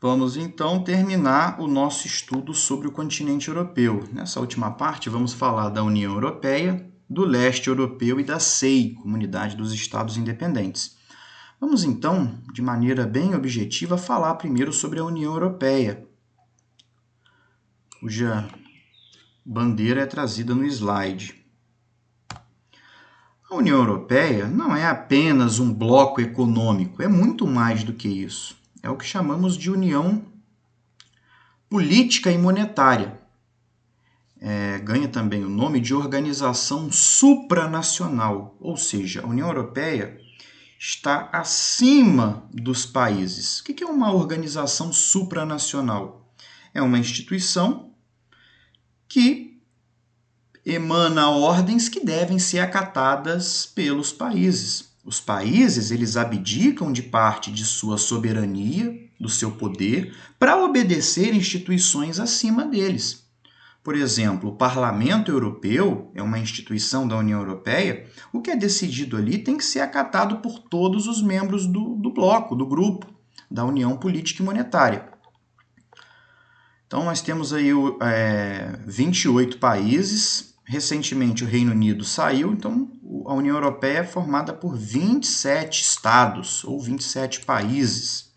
Vamos então terminar o nosso estudo sobre o continente europeu. Nessa última parte, vamos falar da União Europeia, do leste europeu e da CEI, Comunidade dos Estados Independentes. Vamos então, de maneira bem objetiva, falar primeiro sobre a União Europeia, cuja bandeira é trazida no slide. A União Europeia não é apenas um bloco econômico, é muito mais do que isso. É o que chamamos de união política e monetária. Ganha também o nome de organização supranacional, ou seja, a União Europeia está acima dos países. O que é uma organização supranacional? É uma instituição que emana ordens que devem ser acatadas pelos países. Os países, eles abdicam de parte de sua soberania, do seu poder, para obedecer instituições acima deles. Por exemplo, o Parlamento Europeu é uma instituição da União Europeia. O que é decidido ali tem que ser acatado por todos os membros do bloco, do grupo, da União Política e Monetária. Então, nós temos aí 28 países. Recentemente, o Reino Unido saiu. Então, a União Europeia é formada por 27 estados ou 27 países.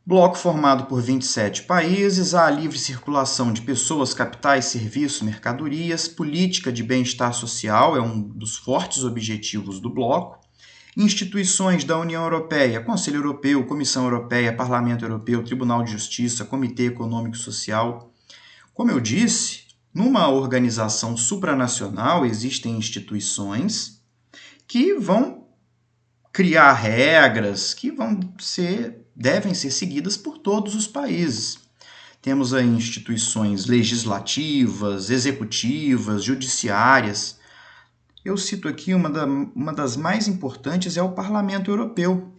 Bloco formado por 27 países, há livre circulação de pessoas, capitais, serviços, mercadorias, política de bem-estar social é um dos fortes objetivos do bloco, instituições da União Europeia, Conselho Europeu, Comissão Europeia, Parlamento Europeu, Tribunal de Justiça, Comitê Econômico e Social. Como eu disse, numa organização supranacional existem instituições que vão criar regras que devem ser seguidas por todos os países. Temos aí instituições legislativas, executivas, judiciárias. Eu cito aqui uma das mais importantes é o Parlamento Europeu.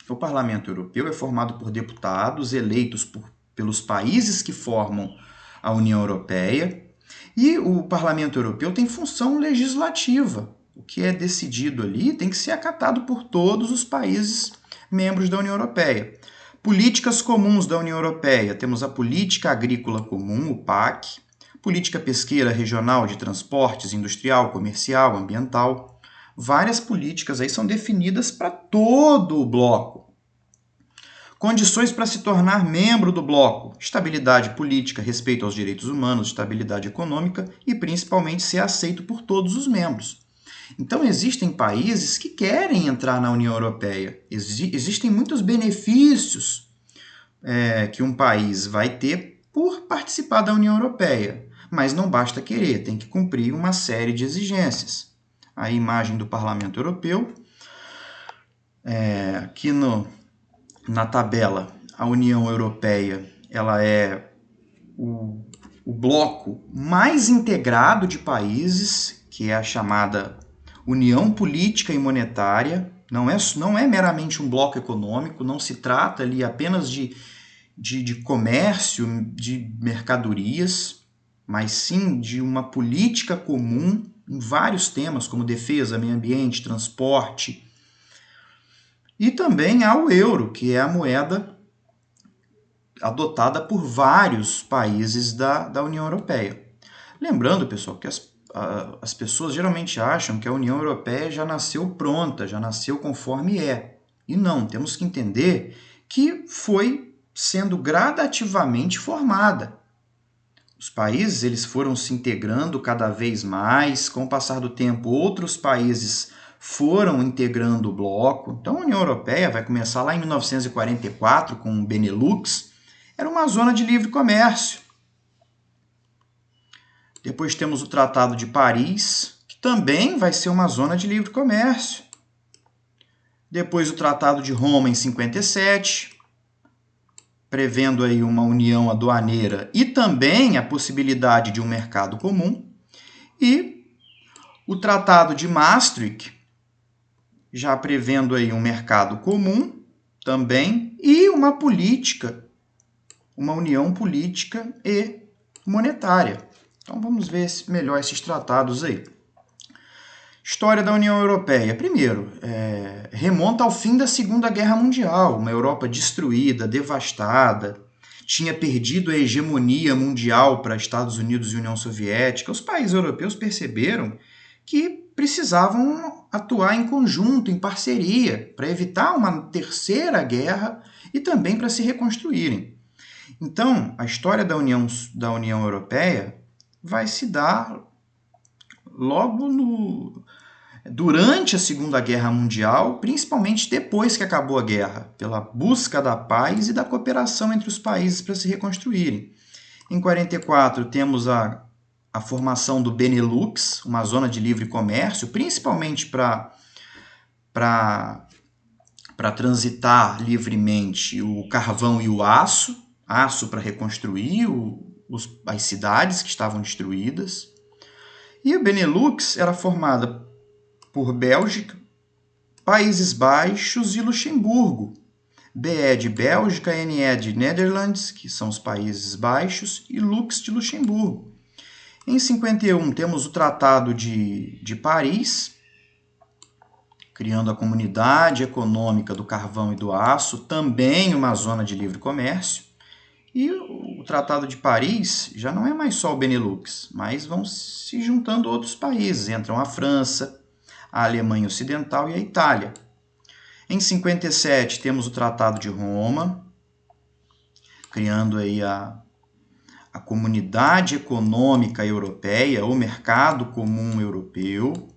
O Parlamento Europeu é formado por deputados eleitos pelos países que formam a União Europeia, e o Parlamento Europeu tem função legislativa. O que é decidido ali tem que ser acatado por todos os países membros da União Europeia. Políticas comuns da União Europeia. Temos a Política Agrícola Comum, o PAC, Política Pesqueira Regional de Transportes, Industrial, Comercial, Ambiental. Várias políticas aí são definidas para todo o bloco. Condições para se tornar membro do bloco: estabilidade política, respeito aos direitos humanos, estabilidade econômica e, principalmente, ser aceito por todos os membros. Então, existem países que querem entrar na União Europeia. Existem muitos benefícios que um país vai ter por participar da União Europeia. Mas não basta querer, tem que cumprir uma série de exigências. A imagem do Parlamento Europeu, aqui na tabela, a União Europeia ela é o bloco mais integrado de países, que é a chamada União Política e Monetária. Não é meramente um bloco econômico, não se trata ali apenas de comércio, de mercadorias, mas sim de uma política comum em vários temas, como defesa, meio ambiente, transporte. E também há o euro, que é a moeda adotada por vários países da União Europeia. Lembrando, pessoal, que as pessoas geralmente acham que a União Europeia já nasceu pronta, já nasceu conforme é. E não, temos que entender que foi sendo gradativamente formada. Os países eles foram se integrando cada vez mais, com o passar do tempo outros países foram integrando o bloco. Então a União Europeia vai começar lá em 1944 com o Benelux, era uma zona de livre comércio. Depois temos o Tratado de Paris, que também vai ser uma zona de livre comércio. Depois o Tratado de Roma em 57, prevendo aí uma união aduaneira e também a possibilidade de um mercado comum. E o Tratado de Maastricht, já prevendo aí um mercado comum também e uma união política e monetária. Então vamos ver melhor esses tratados aí. História da União Europeia. Primeiro, remonta ao fim da Segunda Guerra Mundial, uma Europa destruída, devastada, tinha perdido a hegemonia mundial para Estados Unidos e União Soviética. Os países europeus perceberam que precisavam atuar em conjunto, em parceria, para evitar uma terceira guerra e também para se reconstruírem. Então, a história da União Europeia vai se dar logo durante a Segunda Guerra Mundial, principalmente depois que acabou a guerra, pela busca da paz e da cooperação entre os países para se reconstruírem. Em 1944, temos a formação do Benelux, uma zona de livre comércio, principalmente para transitar livremente o carvão e o aço para reconstruir as cidades que estavam destruídas. E o Benelux era formada por Bélgica, Países Baixos e Luxemburgo. BE de Bélgica, NE de Netherlands, que são os Países Baixos, e Lux de Luxemburgo. Em 1951, temos o Tratado de Paris, criando a Comunidade Econômica do Carvão e do Aço, também uma zona de livre comércio. E o Tratado de Paris já não é mais só o Benelux, mas vão se juntando outros países. Entram a França, a Alemanha Ocidental e a Itália. Em 1957, temos o Tratado de Roma, criando aí a Comunidade Econômica Europeia, o Mercado Comum Europeu.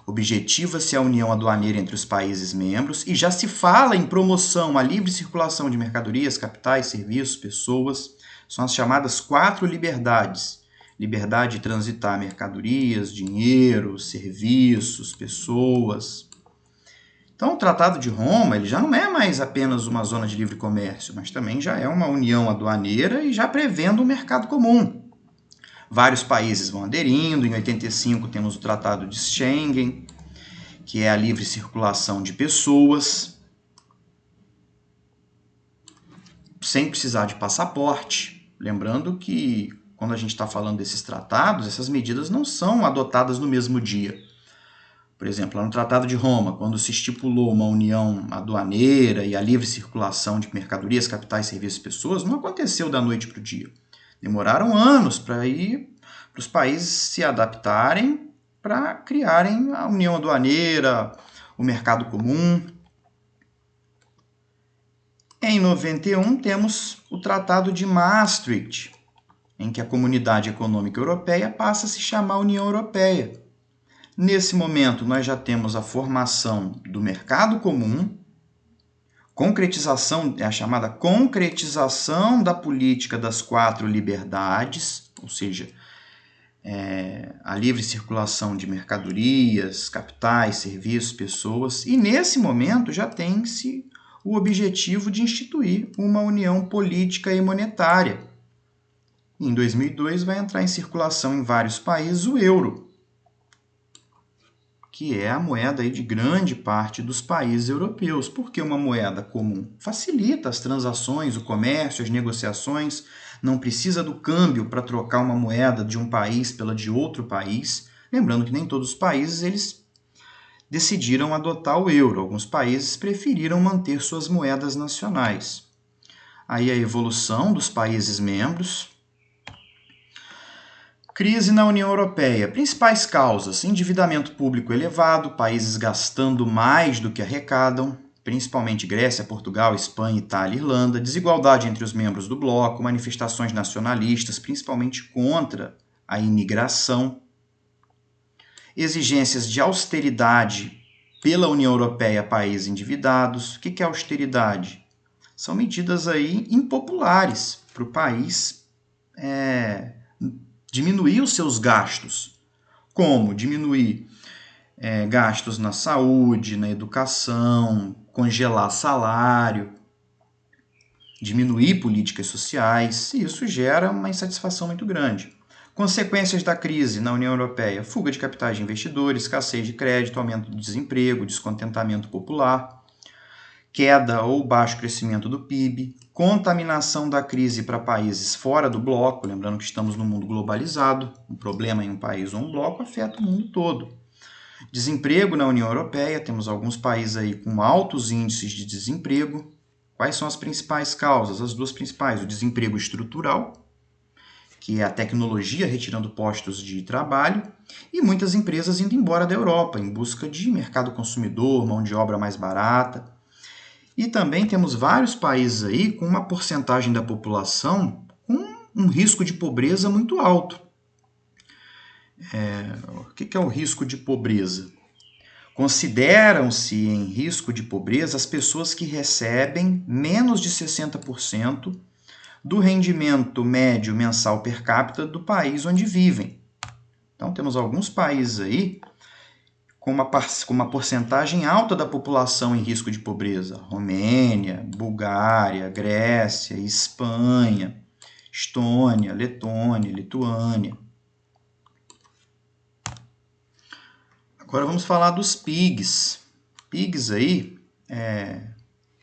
Objetiva-se a união aduaneira entre os países membros e já se fala em promoção à livre circulação de mercadorias, capitais, serviços, pessoas. São as chamadas 4 liberdades. Liberdade de transitar mercadorias, dinheiro, serviços, pessoas. Então, o Tratado de Roma ele já não é mais apenas uma zona de livre comércio, mas também já é uma união aduaneira e já prevendo um mercado comum. Vários países vão aderindo. Em 85 temos o Tratado de Schengen, que é a livre circulação de pessoas, sem precisar de passaporte. Lembrando que, quando a gente está falando desses tratados, essas medidas não são adotadas no mesmo dia. Por exemplo, lá no Tratado de Roma, quando se estipulou uma união aduaneira e a livre circulação de mercadorias, capitais, serviços e pessoas, não aconteceu da noite para o dia. Demoraram anos para os países se adaptarem para criarem a união aduaneira, o mercado comum. Em 91, temos o Tratado de Maastricht, em que a Comunidade Econômica Europeia passa a se chamar União Europeia. Nesse momento, nós já temos a formação do mercado comum, concretização, é a chamada concretização da política das 4 liberdades, ou seja, a livre circulação de mercadorias, capitais, serviços, pessoas, e nesse momento já tem-se o objetivo de instituir uma união política e monetária. Em 2002 vai entrar em circulação em vários países o euro, que é a moeda aí de grande parte dos países europeus. Por que uma moeda comum? Facilita as transações, o comércio, as negociações. Não precisa do câmbio para trocar uma moeda de um país pela de outro país. Lembrando que nem todos os países eles decidiram adotar o euro. Alguns países preferiram manter suas moedas nacionais. Aí a evolução dos países membros. Crise na União Europeia. Principais causas: endividamento público elevado, países gastando mais do que arrecadam, principalmente Grécia, Portugal, Espanha, Itália e Irlanda, desigualdade entre os membros do bloco, manifestações nacionalistas, principalmente contra a imigração, exigências de austeridade pela União Europeia a países endividados. O que é austeridade? São medidas aí impopulares para o país diminuir os seus gastos. Como? Diminuir gastos na saúde, na educação, congelar salário, diminuir políticas sociais, e isso gera uma insatisfação muito grande. Consequências da crise na União Europeia: fuga de capitais de investidores, escassez de crédito, aumento do desemprego, descontentamento popular, queda ou baixo crescimento do PIB, contaminação da crise para países fora do bloco. Lembrando que estamos num mundo globalizado, um problema em um país ou um bloco afeta o mundo todo. Desemprego na União Europeia, temos alguns países aí com altos índices de desemprego. Quais são as principais causas? As duas principais, o desemprego estrutural, que é a tecnologia retirando postos de trabalho, e muitas empresas indo embora da Europa em busca de mercado consumidor, mão de obra mais barata. E também temos vários países aí com uma porcentagem da população com um risco de pobreza muito alto. O que é o risco de pobreza? Consideram-se em risco de pobreza as pessoas que recebem menos de 60% do rendimento médio mensal per capita do país onde vivem. Então, temos alguns países aí com uma porcentagem alta da população em risco de pobreza. Romênia, Bulgária, Grécia, Espanha, Estônia, Letônia, Lituânia. Agora vamos falar dos PIGs. PIGs aí é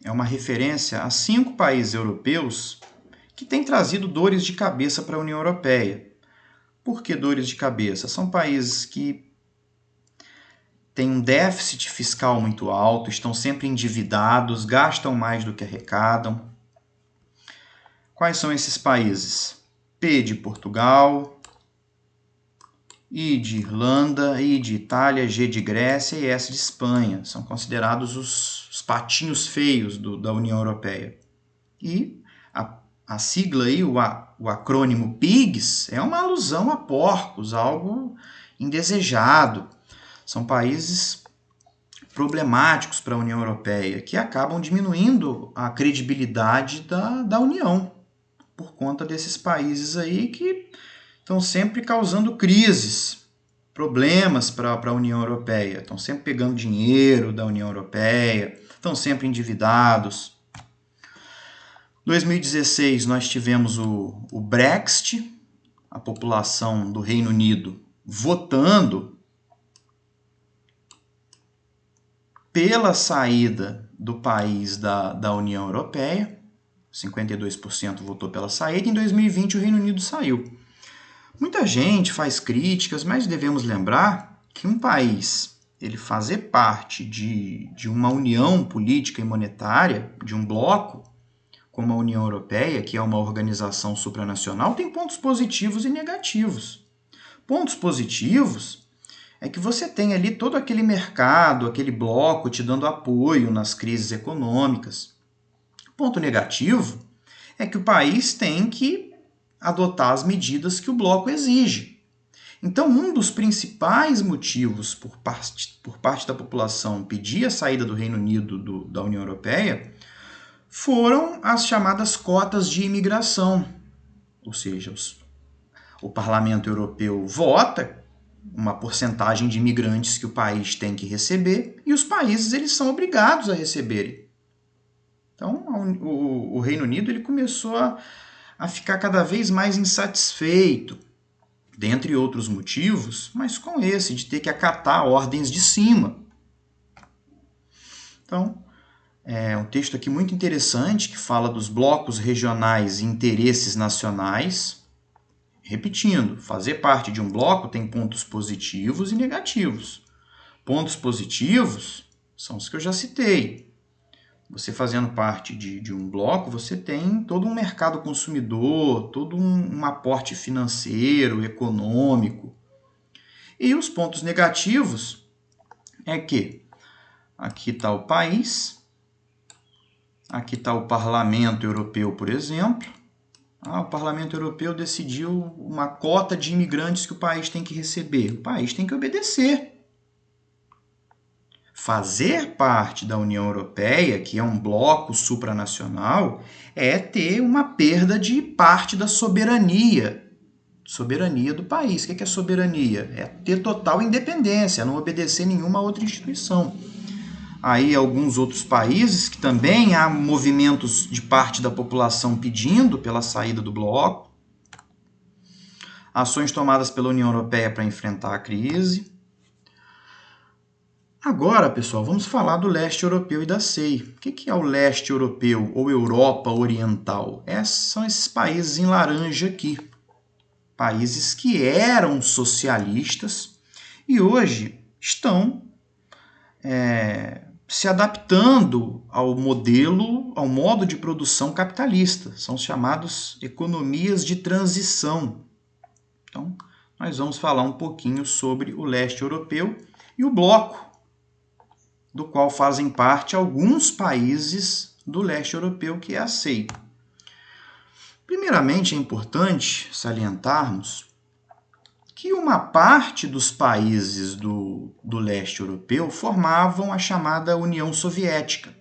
uma referência a 5 países europeus que têm trazido dores de cabeça para a União Europeia. Por que dores de cabeça? São países que têm um déficit fiscal muito alto, estão sempre endividados, gastam mais do que arrecadam. Quais são esses países? P de Portugal, I de Irlanda, I de Itália, G de Grécia e S de Espanha. São considerados os patinhos feios da União Europeia. E a sigla aí, o acrônimo PIGS, é uma alusão a porcos, algo indesejado. São países problemáticos para a União Europeia, que acabam diminuindo a credibilidade da União, por conta desses países aí que estão sempre causando crises, problemas para a União Europeia. Estão sempre pegando dinheiro da União Europeia, estão sempre endividados. Em 2016, nós tivemos o Brexit, a população do Reino Unido votando pela saída do país da União Europeia. 52% votou pela saída. Em 2020, o Reino Unido saiu. Muita gente faz críticas, mas devemos lembrar que um país ele fazer parte de uma união política e monetária, de um bloco, como a União Europeia, que é uma organização supranacional, tem pontos positivos e negativos. Pontos positivos é que você tem ali todo aquele mercado, aquele bloco te dando apoio nas crises econômicas. Ponto negativo é que o país tem que adotar as medidas que o bloco exige. Então, um dos principais motivos por parte da população pedir a saída do Reino Unido da União Europeia foram as chamadas cotas de imigração. Ou seja, o Parlamento Europeu vota uma porcentagem de imigrantes que o país tem que receber e os países eles são obrigados a receberem. Então, o Reino Unido ele começou a ficar cada vez mais insatisfeito, dentre outros motivos, mas com esse de ter que acatar ordens de cima. Então, é um texto aqui muito interessante que fala dos blocos regionais e interesses nacionais. Repetindo, fazer parte de um bloco tem pontos positivos e negativos. Pontos positivos são os que eu já citei. Você fazendo parte de um bloco, você tem todo um mercado consumidor, todo um aporte financeiro, econômico. E os pontos negativos é que aqui está o país, aqui está o Parlamento Europeu, por exemplo. O Parlamento Europeu decidiu uma cota de imigrantes que o país tem que receber. O país tem que obedecer. Fazer parte da União Europeia, que é um bloco supranacional, é ter uma perda de parte da soberania do país. O que é soberania? É ter total independência, não obedecer nenhuma outra instituição. Aí alguns outros países que também há movimentos de parte da população pedindo pela saída do bloco, ações tomadas pela União Europeia para enfrentar a crise. Agora, pessoal, vamos falar do leste europeu e da CEI. O que é o leste europeu ou Europa Oriental? São esses países em laranja aqui. Países que eram socialistas e hoje estão se adaptando ao modelo, ao modo de produção capitalista. São chamados economias de transição. Então, nós vamos falar um pouquinho sobre o leste europeu e o bloco, do qual fazem parte alguns países do leste europeu, que é a CEI. Primeiramente, é importante salientarmos que uma parte dos países do leste europeu formavam a chamada União Soviética,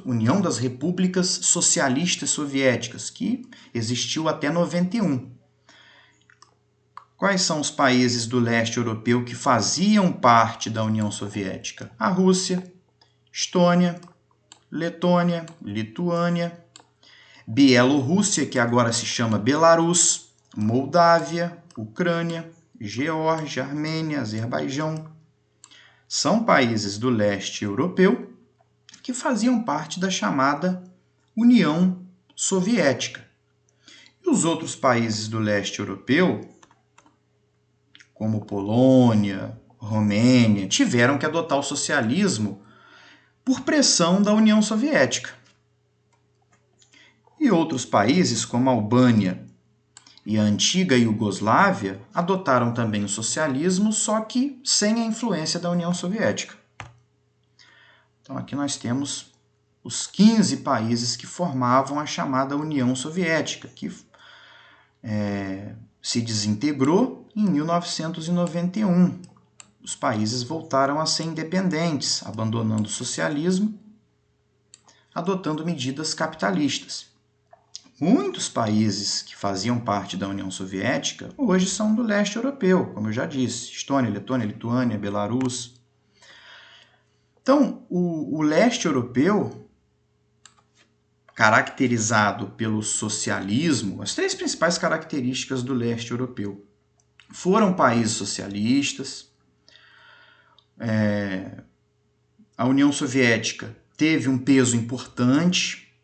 União das Repúblicas Socialistas Soviéticas, que existiu até 91. Quais são os países do leste europeu que faziam parte da União Soviética? A Rússia, Estônia, Letônia, Lituânia, Bielorrússia, que agora se chama Belarus, Moldávia, Ucrânia, Geórgia, Armênia, Azerbaijão. São países do leste europeu que faziam parte da chamada União Soviética. E os outros países do leste europeu, como Polônia, Romênia, tiveram que adotar o socialismo por pressão da União Soviética. E outros países, como a Albânia e a antiga Iugoslávia, adotaram também o socialismo, só que sem a influência da União Soviética. Então aqui nós temos os 15 países que formavam a chamada União Soviética, que se desintegrou em 1991. Os países voltaram a ser independentes, abandonando o socialismo, adotando medidas capitalistas. Muitos países que faziam parte da União Soviética hoje são do leste europeu, como eu já disse, Estônia, Letônia, Lituânia, Belarus. Então, o leste europeu, caracterizado pelo socialismo, as três principais características do leste europeu foram países socialistas. A União Soviética teve um peso importante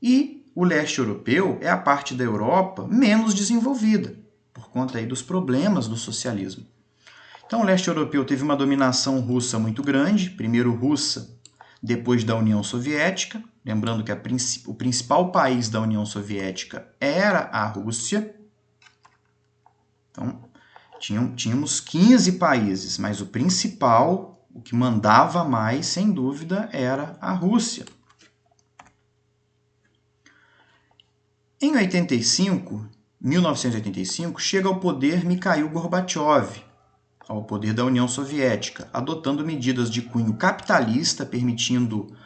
e o leste europeu é a parte da Europa menos desenvolvida, por conta aí dos problemas do socialismo. Então, o leste europeu teve uma dominação russa muito grande, primeiro russa, depois da União Soviética. Lembrando que o principal país da União Soviética era a Rússia. Então, tínhamos 15 países, mas o principal, o que mandava mais, sem dúvida, era a Rússia. Em 1985, chega ao poder Mikhail Gorbachev, ao poder da União Soviética, adotando medidas de cunho capitalista, permitindo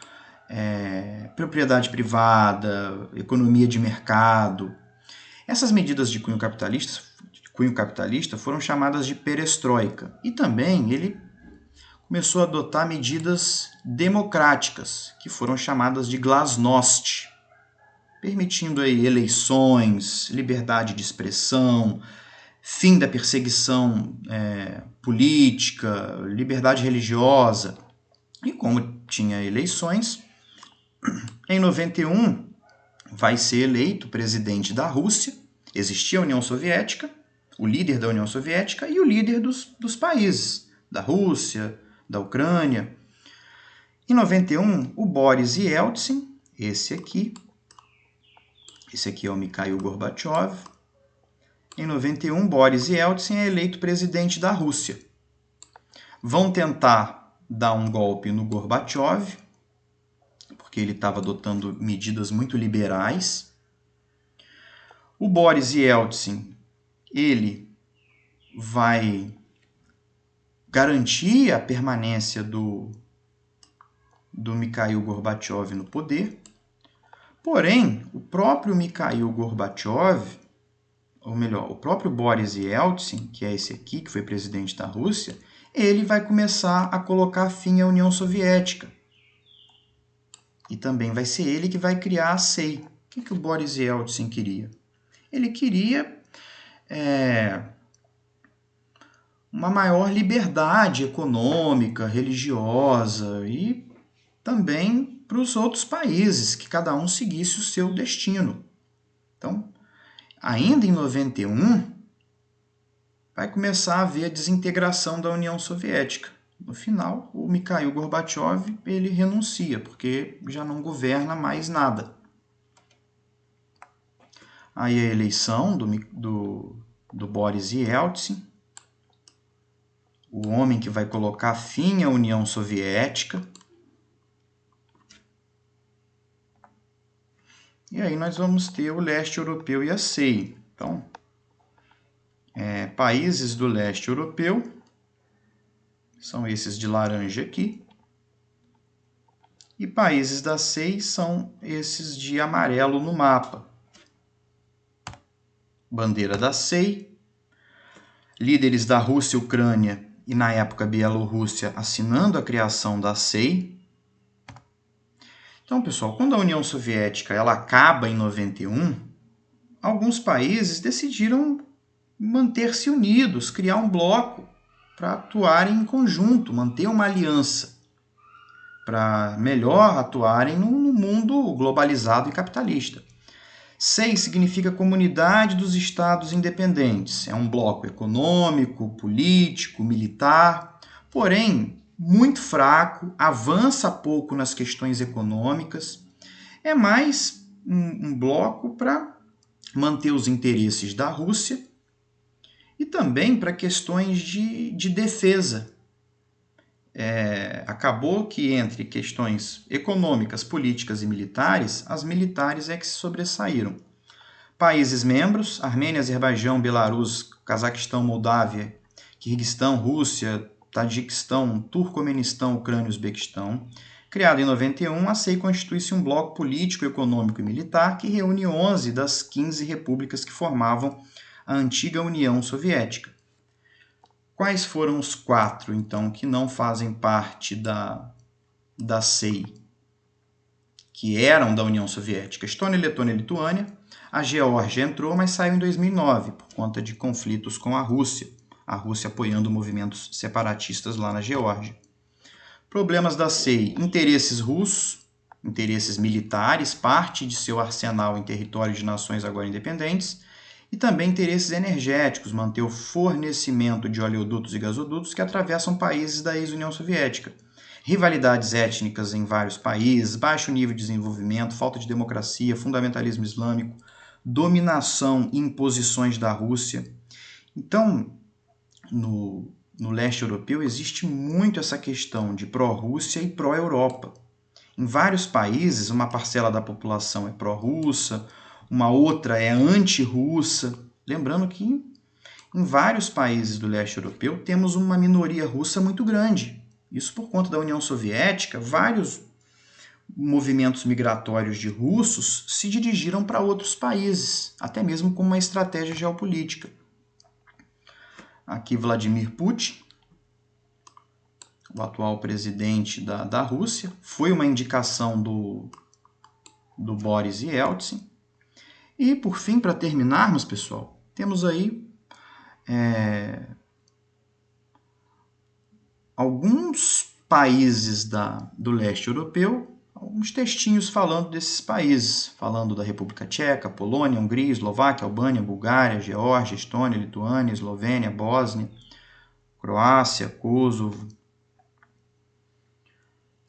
propriedade privada, economia de mercado. Essas medidas de cunho capitalista foram chamadas de perestroika. E também ele começou a adotar medidas democráticas, que foram chamadas de glasnost, permitindo aí eleições, liberdade de expressão, fim da perseguição política, liberdade religiosa. E como tinha eleições, em 91 vai ser eleito presidente da Rússia. Existia a União Soviética, o líder da União Soviética e o líder dos países, da Rússia, da Ucrânia. Em 91, o Boris Yeltsin, esse aqui é o Mikhail Gorbachev. Em 91, Boris Yeltsin é eleito presidente da Rússia. Vão tentar dar um golpe no Gorbachev, porque ele estava adotando medidas muito liberais. O Boris Yeltsin, ele vai garantir a permanência do Mikhail Gorbachev no poder. Porém, o próprio Mikhail Gorbachev, ou melhor, o próprio Boris Yeltsin, que é esse aqui, que foi presidente da Rússia, ele vai começar a colocar fim à União Soviética. E também vai ser ele que vai criar a CEI. O que o Boris Yeltsin queria? Ele queria uma maior liberdade econômica, religiosa e também para os outros países, que cada um seguisse o seu destino. Então, ainda em 91, vai começar a haver a desintegração da União Soviética. No final, o Mikhail Gorbachev ele renuncia, porque já não governa mais nada. Aí a eleição do Boris Yeltsin, o homem que vai colocar fim à União Soviética. E aí nós vamos ter o leste europeu e a CEI. Então, países do leste europeu são esses de laranja aqui. E países da CEI são esses de amarelo no mapa. Bandeira da CEI. Líderes da Rússia e Ucrânia e, na época, Bielorrússia assinando a criação da CEI. Então, pessoal, quando a União Soviética ela acaba em 91, alguns países decidiram manter-se unidos, criar um bloco para atuarem em conjunto, manter uma aliança, para melhor atuarem no mundo globalizado e capitalista. CEI significa Comunidade dos Estados Independentes. É um bloco econômico, político, militar, porém muito fraco, avança pouco nas questões econômicas. É mais um bloco para manter os interesses da Rússia e também para questões de defesa. Acabou que entre questões econômicas, políticas e militares, as militares é que se sobressaíram. Países membros: Armênia, Azerbaijão, Belarus, Cazaquistão, Moldávia, Quirguistão, Rússia, Tajiquistão, Turcomenistão, Ucrânia e Uzbequistão. Criado em 91, a CEI constitui-se um bloco político, econômico e militar que reúne 11 das 15 repúblicas que formavam a antiga União Soviética. Quais foram os 4, então, que não fazem parte da CEI, que eram da União Soviética? Estônia, Letônia e Lituânia. A Geórgia entrou, mas saiu em 2009, por conta de conflitos com a Rússia apoiando movimentos separatistas lá na Geórgia. Problemas da CEI: interesses russos, interesses militares, parte de seu arsenal em território de nações agora independentes, e também interesses energéticos, manter o fornecimento de oleodutos e gasodutos que atravessam países da ex-União Soviética. Rivalidades étnicas em vários países, baixo nível de desenvolvimento, falta de democracia, fundamentalismo islâmico, dominação e imposições da Rússia. Então, no leste europeu existe muito essa questão de pró-Rússia e pró-Europa. Em vários países, uma parcela da população é pró-russa, uma outra é anti-russa. Lembrando que em vários países do leste europeu temos uma minoria russa muito grande. Isso por conta da União Soviética, vários movimentos migratórios de russos se dirigiram para outros países, até mesmo como uma estratégia geopolítica. Aqui Vladimir Putin, o atual presidente da Rússia, foi uma indicação do Boris Yeltsin. E, por fim, para terminarmos, pessoal, temos aí alguns países do leste europeu, alguns textinhos falando desses países, falando da República Tcheca, Polônia, Hungria, Eslováquia, Albânia, Bulgária, Geórgia, Estônia, Lituânia, Eslovênia, Bósnia, Croácia, Kosovo,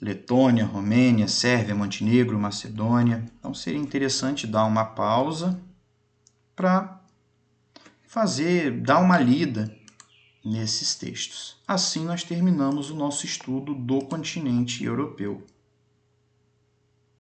Letônia, Romênia, Sérvia, Montenegro, Macedônia. Então seria interessante dar uma pausa para dar uma lida nesses textos. Assim nós terminamos o nosso estudo do continente europeu.